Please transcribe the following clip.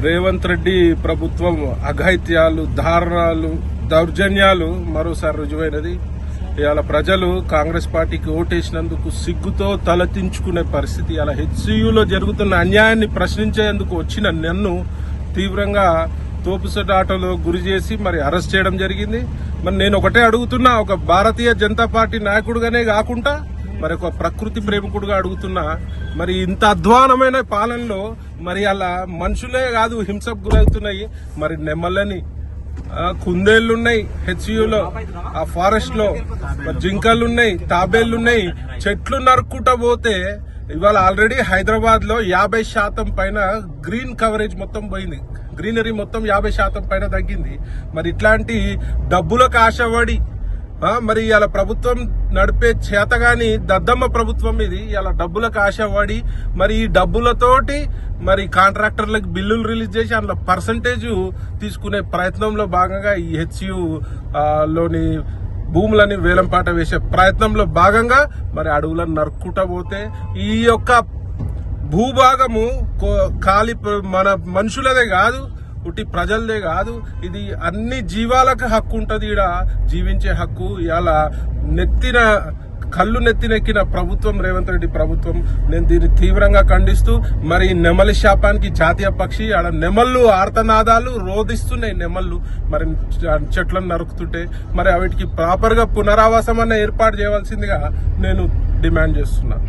రేవంత్ రెడ్డి ప్రభుత్వం అఘాయిత్యాలు, దారుణాలు, దౌర్జన్యాలు మరోసారి రుజువైనది. ఇవాళ ప్రజలు కాంగ్రెస్ పార్టీకి ఓటేసినందుకు సిగ్గుతో తలదించుకునే పరిస్థితి. ఇలా హెచ్సియులో జరుగుతున్న అన్యాయాన్ని ప్రశ్నించేందుకు వచ్చిన నన్ను తీవ్రంగా తోపుసటాటలో గురి చేసి మరి అరెస్ట్ చేయడం జరిగింది. మరి నేను ఒకటే అడుగుతున్నా, ఒక భారతీయ జనతా పార్టీ నాయకుడుగానే కాకుండా మరి ఒక ప్రకృతి ప్రేమికుడుగా అడుగుతున్నా, మరి ఇంత అధ్వానమైన పాలనలో మరి అలా మనుషులే కాదు హింసకు గురవుతున్నాయి. మరి నెమ్మలని కుందేళ్లున్నాయి హెచ్యులో, ఆ ఫారెస్ట్ లో జింకలున్నాయి, తాబేళ్లున్నాయి. చెట్లు నరుక్కుంటా పోతే ఇవాళ ఆల్రెడీ హైదరాబాద్ లో 50% పైన గ్రీన్ కవరేజ్ మొత్తం పోయింది, గ్రీనరీ మొత్తం 50% పైన తగ్గింది. మరి ఇట్లాంటి డబ్బులకు ఆశపడి మరి ఇలా ప్రభుత్వం నడిపే చేతగాని దద్దమ్మ ప్రభుత్వం ఇది. ఇలా డబ్బులకు ఆశపడి మరి ఈ డబ్బులతోటి మరి కాంట్రాక్టర్లకు బిల్లులు రిలీజ్ చేసి అందులో పర్సంటేజ్ తీసుకునే ప్రయత్నంలో భాగంగా ఈ హెచ్యు లోని భూములని వేలంపాట వేసే ప్రయత్నంలో భాగంగా మరి అడవులను నరుక్కుంటా పోతే ఈ యొక్క భూభాగము ఖాళీ మన మనుషులదే కాదు, ఉట్టి ప్రజలదే కాదు, ఇది అన్ని జీవాలకు హక్కు ఉంటది. ఈడ జీవించే హక్కు. ఇలా కళ్ళు నెత్తినెక్కిన ప్రభుత్వం రేవంత్ రెడ్డి ప్రభుత్వం. నేను దీన్ని తీవ్రంగా ఖండిస్తూ మరి నెమలి శాపానికి జాతీయ పక్షి ఆడ నెమళ్ళు ఆర్తనాదాలు రోధిస్తున్నాయి. నెమళ్ళు మరి చెట్లను నరుకుతుంటే మరి వాటికి ప్రాపర్ గా పునరావాసం అన్న ఏర్పాటు చేయవలసిందిగా నేను డిమాండ్ చేస్తున్నా.